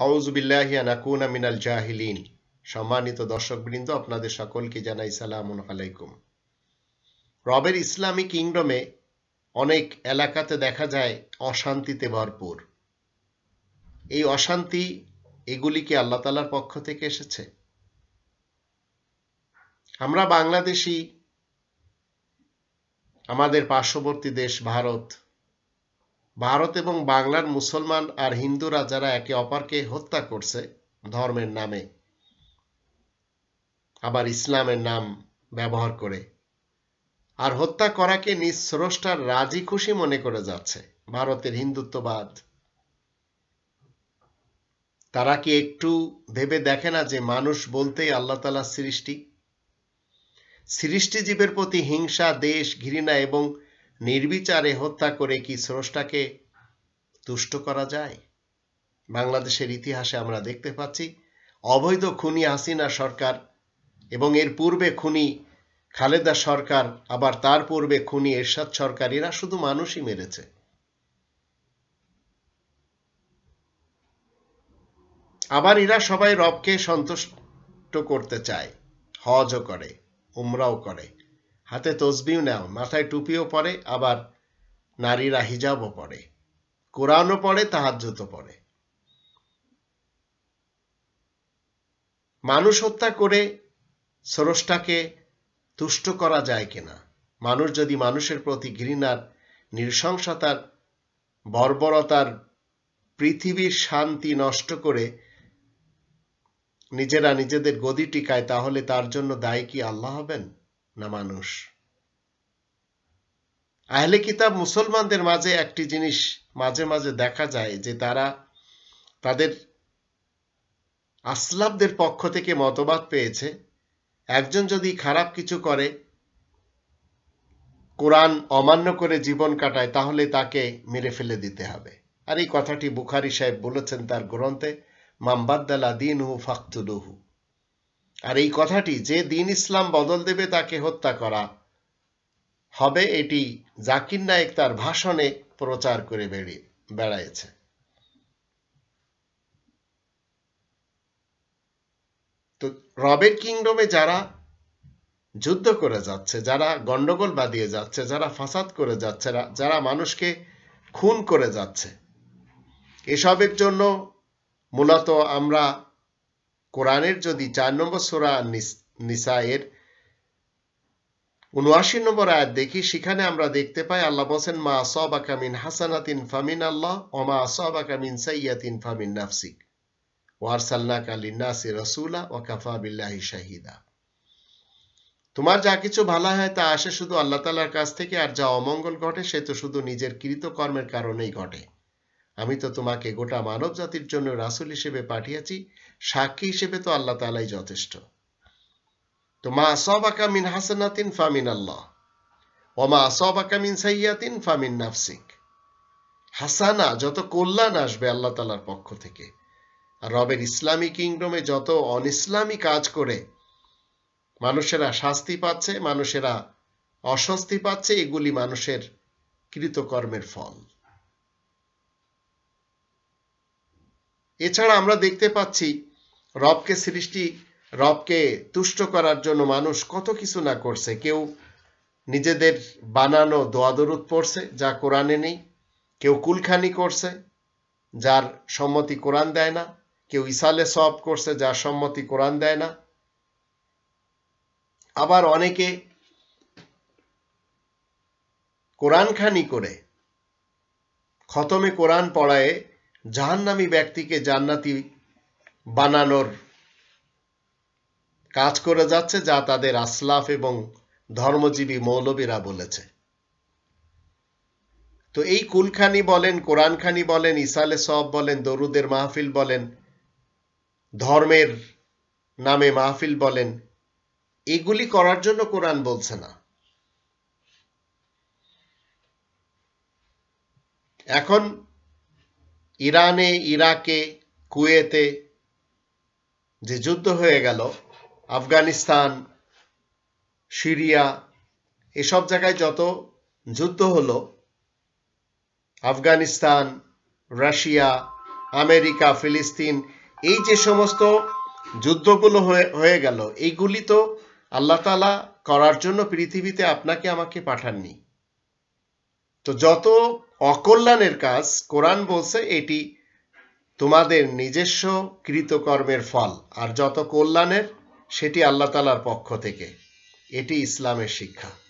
আউযু বিল্লাহি আন আকুনা মিনাল জাহিলিন। সম্মানিত দর্শকবৃন্দ, আপনাদের সকলকে জানাই সালামুন আলাইকুম। রবের ইসলামী কিংডমে অনেক এলাকাতে দেখা যায় অশান্তিতে ভরপুর। এই অশান্তি এগুলি কি আল্লাহ তাআলার পক্ষ থেকে এসেছে? আমরা বাংলাদেশী, আমাদের পার্শ্ববর্তী দেশ ভারত এবং বাংলার মুসলমান আর হিন্দুরা যারা একে অপরকে হত্যা করছে ধর্মের নামে, আবার ইসলামের নাম ব্যবহার করে, আর হত্যা করাকে নিজ স্রষ্টার রাজি খুশি মনে করে যাচ্ছে ভারতের হিন্দুত্ববাদ। তারা কি একটু ভেবে দেখে না যে মানুষ বলতেই আল্লাহ তাআলার সৃষ্টি জীবের প্রতি হিংসা, দেশ, ঘৃণা এবং নির্বিচারে হত্যা করে কি স্রষ্টাকে তুষ্ট করা যায়? বাংলাদেশের ইতিহাসে আমরা দেখতে পাচ্ছি অবৈধ খুনি হাসিনা সরকার এবং এর পূর্বে খুনি খালেদা সরকার, আবার তার পূর্বে খুনি এরশাদ সরকার, এরা শুধু মানুষই মেরেছে। আবার এরা সবাই রবকে সন্তুষ্ট করতে চায়, হজও করে, উমরাও করে, হাতে তসবিও নেয়, মাথায় টুপিও পরে, আবার নারীরা হিজাবও পরে, কোরআনও পড়ে, তাহাজ্জুদও পড়ে। মানুষ হত্যা করে স্রষ্টাকে তুষ্ট করা যায় কিনা? মানুষ যদি মানুষের প্রতি ঘৃণার, নৃশংসতার, বর্বরতার, পৃথিবীর শান্তি নষ্ট করে নিজেরা নিজেদের গদি টিকায়, তাহলে তার জন্য দায়ী কি আল্লাহ হবেন না মানুষ? আহলে কিতাব মুসলমানদের মাঝে একটি জিনিস মাঝে মাঝে দেখা যায় যে তারা তাদের আসলাফদের পক্ষ থেকে মতবাদ পেয়েছে, একজন যদি খারাপ কিছু করে, কোরআন অমান্য করে জীবন কাটায়, তাহলে তাকে মেরে ফেলে দিতে হবে। আর এই কথাটি বুখারী সাহেব বলেছেন তার গ্রন্থে, মান বাদ্দালা দীনহু ফাকতুলুহু। আর এই কথাটি, যে দিন ইসলাম বদল দেবে তাকে হত্যা করা হবে, এটি জাকির নায়েক তার ভাষণে প্রচার করে বেড়াইছে। তো রবের কিংডমে যারা যুদ্ধ করে যাচ্ছে, যারা গন্ডগোল বাঁধিয়ে যাচ্ছে, যারা ফাসাদ করে যাচ্ছে, যারা মানুষকে খুন করে যাচ্ছে, এসবের জন্য মূলত আমরা কোরআনের যদি 4 নম্বর সূরা নিসা এর 79 নম্বর আয়াত দেখি, সেখানে আমরা দেখতে পাই আল্লাহ বলেন, মা আসাবাকা মিন হাসানাতিন ফামিন আল্লাহ ওয়া মা আসাবাকা মিন সাইয়্যাতিন ফামিন নাফসিক ওয়া আরসালনাকা লিন-নাসি রাসূলা ওয়া কাফা বিল্লাহি শাহিদা। তোমার যা কিছু ভালো হয় তা আসে শুধু আল্লাহ তাআলার কাছ থেকে, আর যা অমঙ্গল ঘটে সে তো শুধু নিজের কৃতকর্মের কারণেই ঘটে। আমি তো তোমাকে গোটা মানব জাতির জন্য রাসূল হিসেবে পাঠিয়েছি, সাক্ষী হিসেবে তো আল্লাহ তাআলাই যথেষ্ট। তো মা আসাবাকা মিন হাসানাতিন ফামিন আল্লাহ ওয়া মা আসাবাকা মিন সাইয়্যাতিন ফামিন নাফসিক। হাসানা, যত কল্যাণ আসবে আল্লাহ তাআলার পক্ষ থেকে। আর রবের ইসলামী কিংডমে যত অনইসলামী কাজ করে মানুষেরা শাস্তি পাচ্ছে, মানুষেরা অস্বস্তি পাচ্ছে, এগুলি মানুষের কৃতকর্মের ফল। এছাড়া আমরা দেখতে পাচ্ছি রবকে তুষ্ট করার জন্য মানুষ কত কিছু না করছে। কেউ নিজেদের বানানো দোয়া দরুদ পড়ছে যা কোরআনে নেই, কেউ কুলখানি করছে যার সম্মতি কোরআন দেয় না, কেউ ইসালে সওয়াব করছে যার সম্মতি কোরআন দেয় না, আবার অনেকে কোরআনখানি করে খতমে কোরআন পড়ায় জাহান্নামী ব্যক্তিকে জান্নাতি বানানোর কাজ করে যাচ্ছে, যা তাদের আসলাফ এবং ধর্মজীবী মৌলবীরা বলেছে। তো এই কুলখানি বলেন, কোরআনখানি বলেন, ইসালে সওয়াব বলেন, দরুদের মাহফিল বলেন, ধর্মের নামে মাহফিল বলেন, এগুলি করার জন্য কোরআন বলছে না। এখন ইরানে, ইরাকে, কুয়েতে যে যুদ্ধ হয়ে গেল, আফগানিস্তান, সিরিয়া, এসব জায়গায় যত যুদ্ধ হলো, আফগানিস্তান, রাশিয়া, আমেরিকা, ফিলিস্তিন, এই যে সমস্ত যুদ্ধগুলো হয়ে গেল, এইগুলি তো আল্লাহ তাআলা করার জন্য পৃথিবীতে আপনাকে আমাকে পাঠাননি। তো যত অকল্যাণের কাজ, কোরআন বলছে এটি তোমাদের নিজস্ব কৃতকর্মের ফল, আর যত কল্যাণের সেটি আল্লাহ তাআলার পক্ষ থেকে। এটি ইসলামের শিক্ষা।